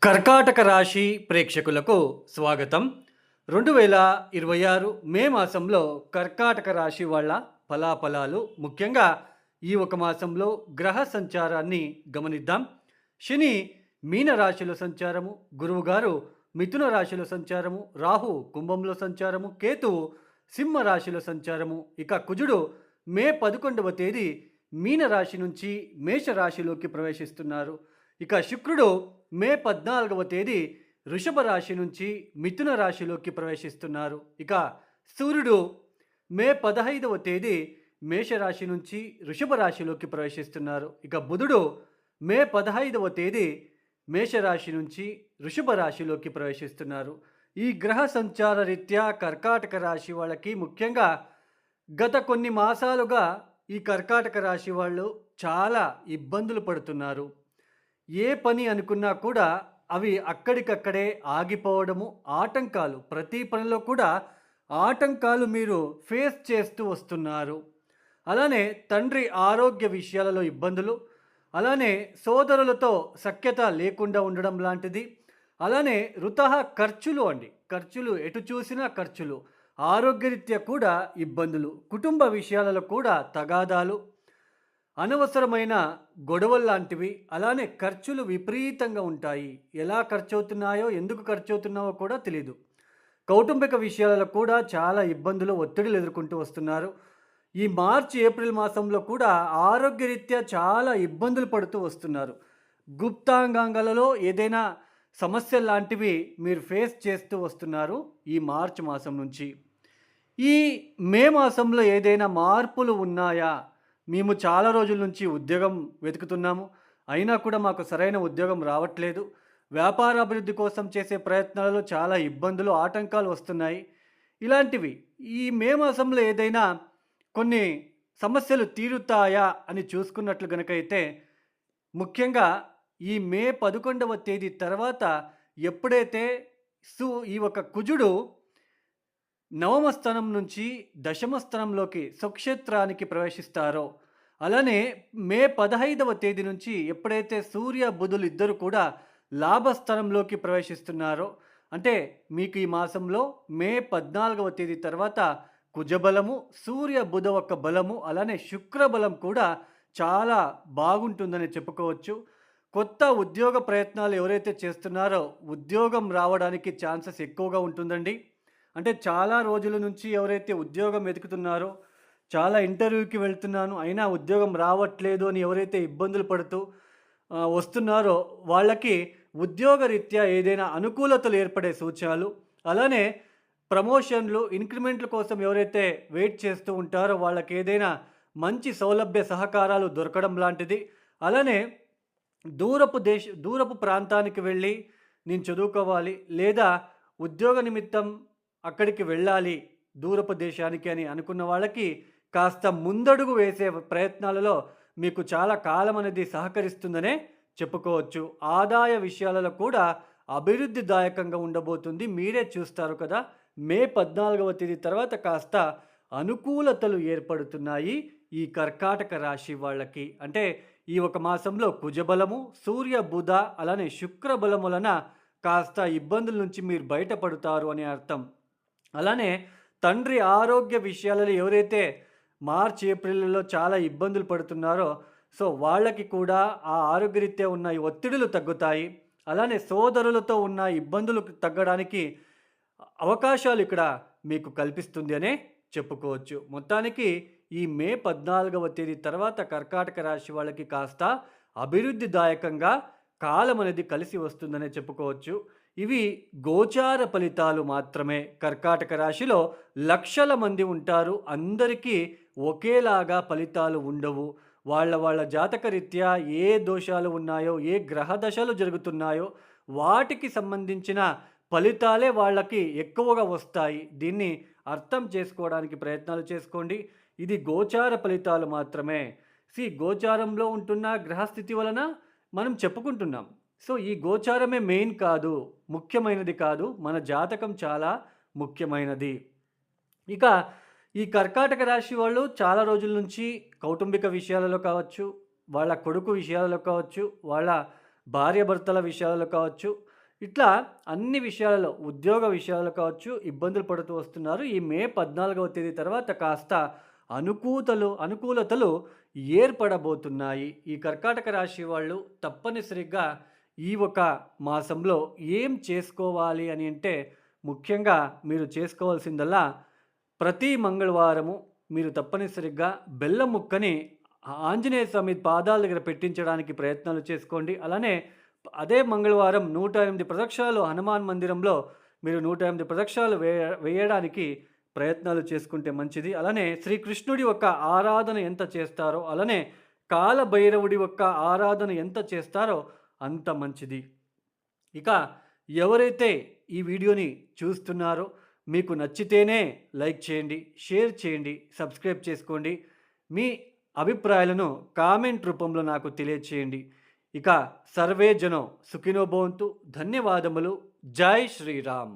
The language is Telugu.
కర్కాటక రాశి ప్రేక్షకులకు స్వాగతం. 2026 మే మాసంలో కర్కాటక రాశి వాళ్ళ ఫలాఫలాలు, ముఖ్యంగా ఈ ఒక మాసంలో గ్రహ సంచారాన్ని గమనిద్దాం. శని మీన రాశిలో సంచారము, గురువుగారు మిథున రాశిలో సంచారము, రాహు కుంభంలో సంచారము, కేతువు సింహ రాశిలో సంచారము. ఇక కుజుడు మే 11వ తేదీ మీన రాశి నుంచి మేష రాశిలోకి ప్రవేశిస్తున్నారు. ఇక శుక్రుడు మే 14వ తేదీ వృషభ రాశి నుంచి మిథున రాశిలోకి ప్రవేశిస్తున్నారు. ఇక సూర్యుడు మే 15వ తేదీ మేషరాశి నుంచి వృషభ రాశిలోకి ప్రవేశిస్తున్నారు. ఇక బుధుడు మే 15వ తేదీ మేషరాశి నుంచి వృషభ రాశిలోకి ప్రవేశిస్తున్నారు. ఈ గ్రహ సంచార రీత్యా కర్కాటక రాశి వాళ్ళకి ముఖ్యంగా గత కొన్ని మాసాలుగా ఈ కర్కాటక రాశి వాళ్ళు చాలా ఇబ్బందులు పడుతున్నారు. ఏ పని అనుకున్నా కూడా అవి అక్కడికక్కడే ఆగిపోవడము, ఆటంకాలు, ప్రతి పనిలో కూడా ఆటంకాలు మీరు ఫేస్ చేస్తూ వస్తున్నారు. అలానే తండ్రి ఆరోగ్య విషయాలలో ఇబ్బందులు, అలానే సోదరులతో సఖ్యత లేకుండా ఉండడం లాంటిది, అలానే వృథా ఖర్చులు అండి, ఖర్చులు ఎటు చూసినా ఖర్చులు, ఆరోగ్యరీత్యా కూడా ఇబ్బందులు, కుటుంబ విషయాలలో కూడా తగాదాలు, అనవసరమైన గొడవలు లాంటివి, అలానే ఖర్చులు విపరీతంగా ఉంటాయి. ఎలా ఖర్చవుతున్నాయో, ఎందుకు ఖర్చవుతున్నావో కూడా తెలీదు. కౌటుంబిక విషయాలలో కూడా చాలా ఇబ్బందులు, ఒత్తిడిలు ఎదుర్కొంటూ వస్తున్నారు. ఈ మార్చి ఏప్రిల్ మాసంలో కూడా ఆరోగ్యరీత్యా చాలా ఇబ్బందులు పడుతూ వస్తున్నారు. గుప్తాంగాంగాలలో ఏదైనా సమస్యలు లాంటివి మీరు ఫేస్ చేస్తూ వస్తున్నారు ఈ మార్చి మాసం నుంచి. ఈ మే మాసంలో ఏదైనా మార్పులు ఉన్నాయా? మేము చాలా రోజుల నుంచి ఉద్యోగం వెతుకుతున్నాము, అయినా కూడా మాకు సరైన ఉద్యోగం రావట్లేదు. వ్యాపార అభివృద్ధి కోసం చేసే ప్రయత్నాలలో చాలా ఇబ్బందులు, ఆటంకాలు వస్తున్నాయి. ఇలాంటివి ఈ మే మాసంలో ఏదైనా కొన్ని సమస్యలు తీరుతాయా అని చూసుకున్నట్లు గనక అయితే, ముఖ్యంగా ఈ మే 11వ తేదీ తర్వాత ఎప్పుడైతే ఈ ఒక కుజుడు నవమ స్థానం నుంచి దశమ స్థానంలోకి స్వక్షేత్రానికి ప్రవేశిస్తారో, అలానే మే 15వ తేదీ నుంచి ఎప్పుడైతే సూర్య బుధులు ఇద్దరు కూడా లాభస్థానంలోకి ప్రవేశిస్తున్నారో, అంటే మీకు ఈ మాసంలో మే 14వ తేదీ తర్వాత కుజబలము, సూర్య బుధ యొక్క బలము, అలానే శుక్రబలం కూడా చాలా బాగుంటుందని చెప్పుకోవచ్చు. కొత్త ఉద్యోగ ప్రయత్నాలు ఎవరైతే చేస్తున్నారో ఉద్యోగం రావడానికి ఛాన్సెస్ ఎక్కువగా ఉంటుందండి. అంటే చాలా రోజుల నుంచి ఎవరైతే ఉద్యోగం వెతుకుతున్నారో, చాలా ఇంటర్వ్యూకి వెళ్తున్నాను అయినా ఉద్యోగం రావట్లేదు అని ఎవరైతే ఇబ్బందులు పడుతూ వస్తున్నారో, వాళ్ళకి ఉద్యోగరీత్యా ఏదైనా అనుకూలతలు ఏర్పడే సూచనలు, అలానే ప్రమోషన్లు, ఇంక్రిమెంట్ల కోసం ఎవరైతే వెయిట్ చేస్తూ ఉంటారో వాళ్ళకి ఏదైనా మంచి సౌలభ్య సహకారాలు దొరకడం లాంటిది, అలానే దూరపు ప్రాంతానికి వెళ్ళి నేను చదువుకోవాలి, లేదా ఉద్యోగ నిమిత్తం అక్కడికి వెళ్ళాలి దూరపు దేశానికి అని అనుకున్న వాళ్ళకి కాస్త ముందడుగు వేసే ప్రయత్నాలలో మీకు చాలా కాలం అనేది సహకరిస్తుందనే చెప్పుకోవచ్చు. ఆదాయ విషయాలలో కూడా అభివృద్ధిదాయకంగా ఉండబోతుంది. మీరే చూస్తారు కదా, మే 14వ తేదీ తర్వాత కాస్త అనుకూలతలు ఏర్పడుతున్నాయి ఈ కర్కాటక రాశి వాళ్ళకి. అంటే ఈ ఒక మాసంలో కుజబలము, సూర్య బుధ, అలానే శుక్ర బలం వలన కాస్త ఇబ్బందుల నుంచి మీరు బయటపడతారు అనే అర్థం. అలానే తండ్రి ఆరోగ్య విషయాలలో ఎవరైతే మార్చ్ ఏప్రిల్లో చాలా ఇబ్బందులు పడుతున్నారో, సో వాళ్ళకి కూడా ఆ ఆరోగ్యరీత్యా ఉన్న ఈ ఒత్తిడులు తగ్గుతాయి. అలానే సోదరులతో ఉన్న ఇబ్బందులు తగ్గడానికి అవకాశాలు ఇక్కడ మీకు కల్పిస్తుంది అనే చెప్పుకోవచ్చు. మొత్తానికి ఈ మే 14వ తేదీ తర్వాత కర్కాటక రాశి వాళ్ళకి కాస్త అభివృద్ధిదాయకంగా కాలం అనేది కలిసి వస్తుందనే చెప్పుకోవచ్చు. ఇవి గోచార ఫలితాలు మాత్రమే. కర్కాటక రాశిలో లక్షల మంది ఉంటారు, అందరికీ ఒకేలాగా ఫలితాలు ఉండవు. వాళ్ళ జాతకరీత్యా ఏ దోషాలు ఉన్నాయో, ఏ గ్రహ దశలు జరుగుతున్నాయో వాటికి సంబంధించిన ఫలితాలే వాళ్ళకి ఎక్కువగా వస్తాయి. దీన్ని అర్థం చేసుకోవడానికి ప్రయత్నాలు చేసుకోండి. ఇది గోచార ఫలితాలు మాత్రమే. గోచారంలో ఉంటున్న గ్రహస్థితి వలన మనం చెప్పుకుంటున్నాం. సో ఈ గోచారమే మెయిన్ కాదు, ముఖ్యమైనది కాదు. మన జాతకం చాలా ముఖ్యమైనది. ఇక ఈ కర్కాటక రాశి వాళ్ళు చాలా రోజుల నుంచి కౌటుంబిక విషయాలలో కావచ్చు, వాళ్ళ కొడుకు విషయాలలో కావచ్చు, వాళ్ళ భార్యాభర్తల విషయాలలో కావచ్చు, ఇట్లా అన్ని విషయాలలో ఉద్యోగ విషయాలు కావచ్చు ఇబ్బందులు పడుతూ వస్తున్నారు. ఈ మే 14వ తేదీ తర్వాత కాస్త అనుకూలతలు ఏర్పడబోతున్నాయి. ఈ కర్కాటక రాశి వాళ్ళు తప్పనిసరిగా ఈ ఒక మాసంలో ఏం చేసుకోవాలి అని అంటే ముఖ్యంగా మీరు చేసుకోవాల్సిందల్లా ప్రతి మంగళవారము మీరు తప్పనిసరిగా బెల్లం ముక్కని ఆంజనేయ స్వామి పాదాల దగ్గర పెట్టించడానికి ప్రయత్నాలు చేసుకోండి. అలానే అదే మంగళవారం 108 ప్రదక్షిణాలు హనుమాన్ మందిరంలో మీరు 108 ప్రదక్షిణాలు వేయడానికి ప్రయత్నాలు చేసుకుంటే మంచిది. అలానే శ్రీకృష్ణుడి యొక్క ఆరాధన ఎంత చేస్తారో, అలానే కాలభైరవుడి యొక్క ఆరాధన ఎంత చేస్తారో అంత మంచిది. ఇక ఎవరైతే ఈ వీడియోని చూస్తున్నారో మీకు నచ్చితేనే లైక్ చేయండి, షేర్ చేయండి, సబ్స్క్రైబ్ చేసుకోండి. మీ అభిప్రాయాలను కామెంట్ రూపంలో నాకు తెలియచేయండి. ఇక సర్వే జనం సుఖినో భవంతు. ధన్యవాదములు. జై శ్రీరామ్.